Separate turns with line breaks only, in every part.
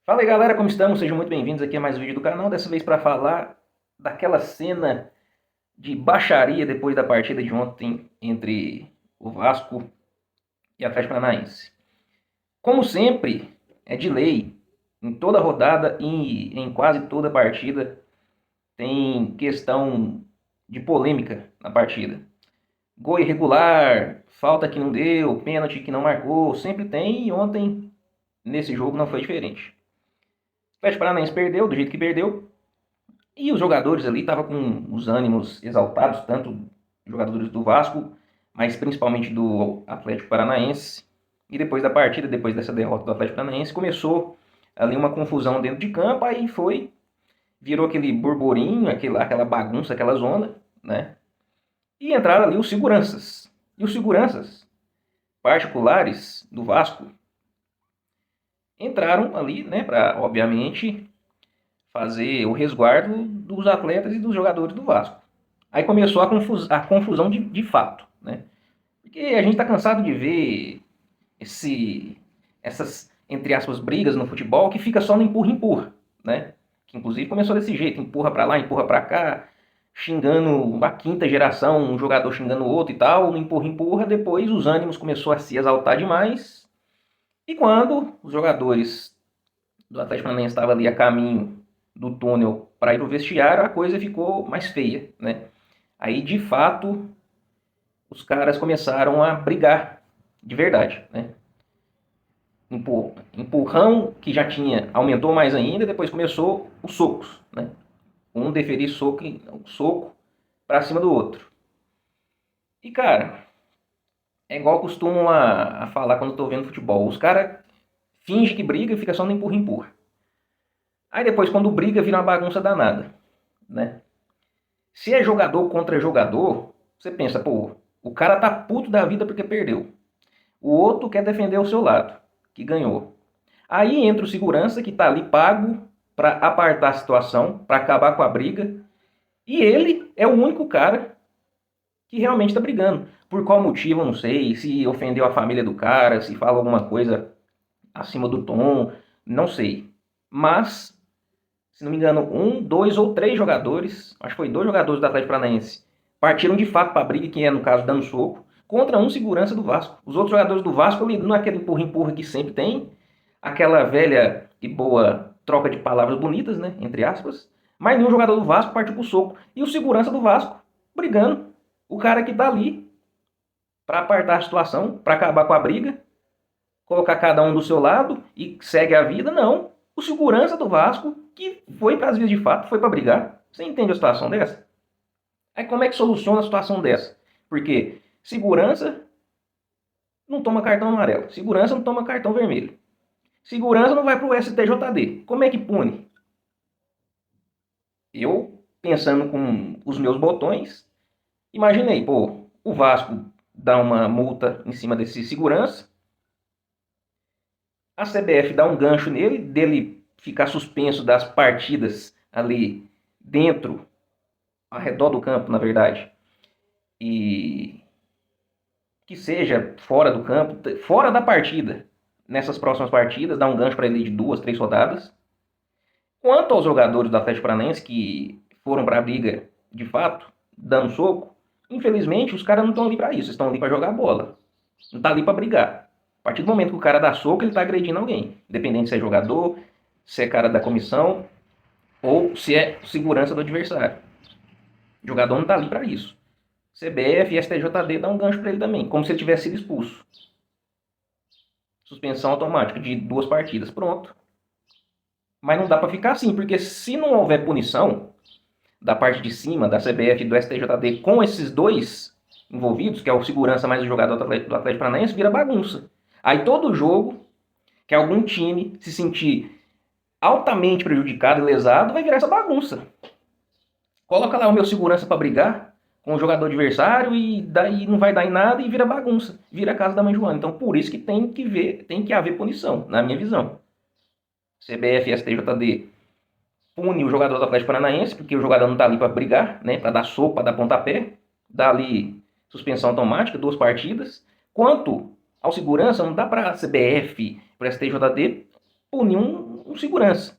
Fala aí galera, como estamos? Sejam muito bem-vindos aqui a mais um vídeo do canal. Dessa vez para falar daquela cena de baixaria depois da partida de ontem entre o Vasco e o Atlético Paranaense. Como sempre, é de lei, em toda rodada e em quase toda partida tem questão de polêmica na partida. Gol irregular, falta que não deu, pênalti que não marcou, sempre tem e ontem nesse jogo não foi diferente. O Atlético Paranaense perdeu do jeito que perdeu. E os jogadores ali estavam com os ânimos exaltados, tanto os jogadores do Vasco, mas principalmente do Atlético Paranaense. E depois da partida, depois dessa derrota do Atlético Paranaense, começou ali uma confusão dentro de campo, aí virou aquele burburinho, aquela bagunça, aquela zona, né? E entraram ali os seguranças. E os seguranças particulares do Vasco entraram ali, né, para, obviamente, fazer o resguardo dos atletas e dos jogadores do Vasco. Aí começou a confusão de fato, né? Porque a gente está cansado de ver essas, entre aspas, brigas no futebol que fica só no empurra-empurra, né? Que inclusive começou desse jeito, empurra para lá, empurra para cá, xingando a quinta geração, um jogador xingando o outro e tal, no empurra-empurra, depois os ânimos começou a se exaltar demais, e quando os jogadores do Atlético Paranaense estavam ali a caminho do túnel para ir para o vestiário, a coisa ficou mais feia, né? Aí, de fato, os caras começaram a brigar de verdade, né? Empurrão que já tinha, aumentou mais ainda, depois começou os socos, né? Um deferir soco para cima do outro. E, cara, é igual costumam a falar quando eu tô vendo futebol. Os caras fingem que briga e fica só no empurra-empurra. Aí depois, quando briga, vira uma bagunça danada, né? Se é jogador contra jogador, você pensa, pô, o cara tá puto da vida porque perdeu. O outro quer defender o seu lado, que ganhou. Aí entra o segurança que tá ali pago para apartar a situação, para acabar com a briga. E ele é o único cara que realmente está brigando. Por qual motivo, eu não sei. Se ofendeu a família do cara, se falou alguma coisa acima do tom, não sei. Mas, se não me engano, um, dois ou três jogadores, acho que foi dois jogadores do Atlético Paranaense, partiram de fato para a briga, que é, no caso, dando soco, contra um segurança do Vasco. Os outros jogadores do Vasco, ali, não é aquele empurra-empurra que sempre tem, aquela velha e boa troca de palavras bonitas, né, entre aspas, mas nenhum jogador do Vasco partiu pro soco. E o segurança do Vasco brigando. O cara que tá ali para apartar a situação, para acabar com a briga, colocar cada um do seu lado e segue a vida, não. O segurança do Vasco, que foi para as vias de fato, foi para brigar. Você entende a situação dessa? Aí como é que soluciona a situação dessa? Porque segurança não toma cartão amarelo, segurança não toma cartão vermelho, segurança não vai para o STJD. Como é que pune? Eu, pensando com os meus botões, imaginei, pô, o Vasco dá uma multa em cima desse segurança, a CBF dá um gancho nele, dele ficar suspenso das partidas ali dentro, ao redor do campo, na verdade, e que seja fora do campo, fora da partida, nessas próximas partidas, dá um gancho para ele de duas, três rodadas. Quanto aos jogadores do Atlético Paranaense que foram para a briga de fato, dando soco, infelizmente os caras não estão ali para isso, estão ali para jogar bola, não tá ali para brigar. A partir do momento que o cara dá soco, ele tá agredindo alguém, independente se é jogador, se é cara da comissão ou se é segurança do adversário. O jogador não tá ali para isso. CBF e STJD dá um gancho para ele também, como se ele tivesse sido expulso. Suspensão automática de duas partidas, pronto. Mas não dá para ficar assim, porque se não houver punição da parte de cima, da CBF e do STJD, com esses dois envolvidos, que é o segurança mais o jogador do Atlético Paranaense, vira bagunça. Aí todo jogo que algum time se sentir altamente prejudicado e lesado, vai virar essa bagunça. Coloca lá o meu segurança para brigar com o jogador adversário e daí não vai dar em nada e vira bagunça, vira a casa da mãe Joana. Então por isso que tem que haver punição, na minha visão. CBF e STJD pune o jogador do Atlético Paranaense, porque o jogador não está ali para brigar, né, para dar soco, para dar pontapé, dá ali suspensão automática, duas partidas. Quanto ao segurança, não dá para a CBF, para a STJD punir um com segurança.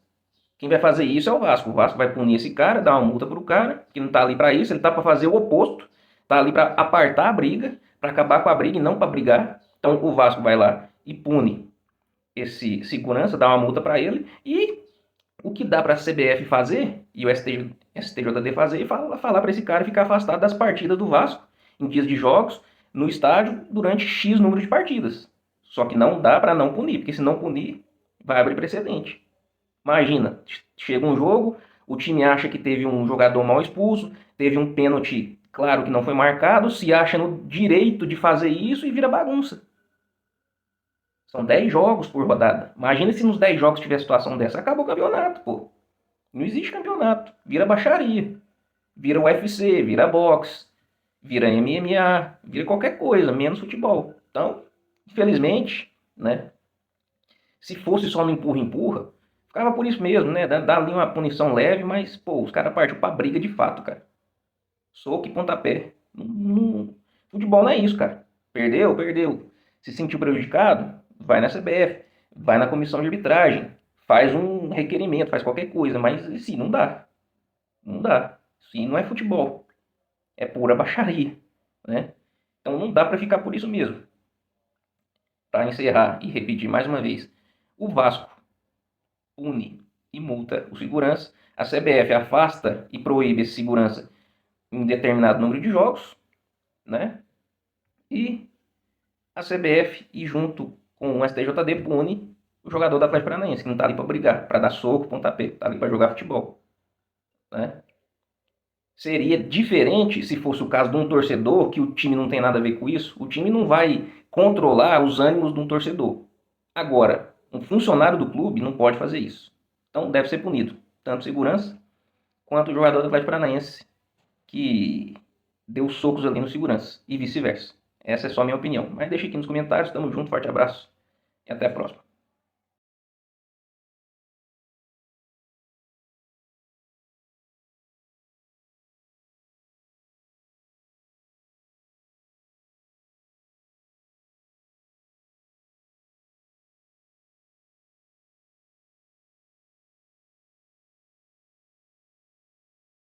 Quem vai fazer isso é o Vasco. O Vasco vai punir esse cara, dar uma multa pro cara, que não tá ali para isso, ele tá para fazer o oposto, tá ali para apartar a briga, para acabar com a briga e não para brigar. Então o Vasco vai lá e pune esse segurança, dá uma multa para ele, e o que dá para a CBF fazer e o STJD fazer é falar para esse cara ficar afastado das partidas do Vasco em dias de jogos no estádio durante X número de partidas. Só que não dá para não punir, porque se não punir, vai abrir precedente. Imagina, chega um jogo, o time acha que teve um jogador mal expulso, teve um pênalti, claro que não foi marcado, se acha no direito de fazer isso e vira bagunça. São 10 jogos por rodada. Imagina se nos 10 jogos tiver situação dessa. Acabou o campeonato, pô. Não existe campeonato. Vira baixaria. Vira UFC, vira boxe, vira MMA, vira qualquer coisa, menos futebol. Então, infelizmente, né? Se fosse só no empurra-empurra, ficava por isso mesmo, né? Dá ali uma punição leve, mas, pô, os caras partiu pra briga de fato, cara. Soco e pontapé. Futebol não é isso, cara. Perdeu, perdeu. Se sentiu prejudicado, vai na CBF, vai na comissão de arbitragem, faz um requerimento, faz qualquer coisa, mas sim, não dá. Não dá. Sim, não é futebol. É pura baixaria, né? Então não dá para ficar por isso mesmo. Para encerrar e repetir mais uma vez, o Vasco pune e multa o segurança, a CBF afasta e proíbe esse segurança em determinado número de jogos, né? E a CBF, e junto com o STJD, pune o jogador do Atlético Paranaense, que não está ali para brigar, para dar soco, pontapé, está ali para jogar futebol, né? Seria diferente se fosse o caso de um torcedor, que o time não tem nada a ver com isso. O time não vai controlar os ânimos de um torcedor. Agora, um funcionário do clube não pode fazer isso. Então deve ser punido, tanto segurança quanto o jogador do Atlético Paranaense que deu socos ali no segurança, e vice-versa. Essa é só a minha opinião. Mas deixa aqui nos comentários, tamo junto, forte abraço e até a próxima.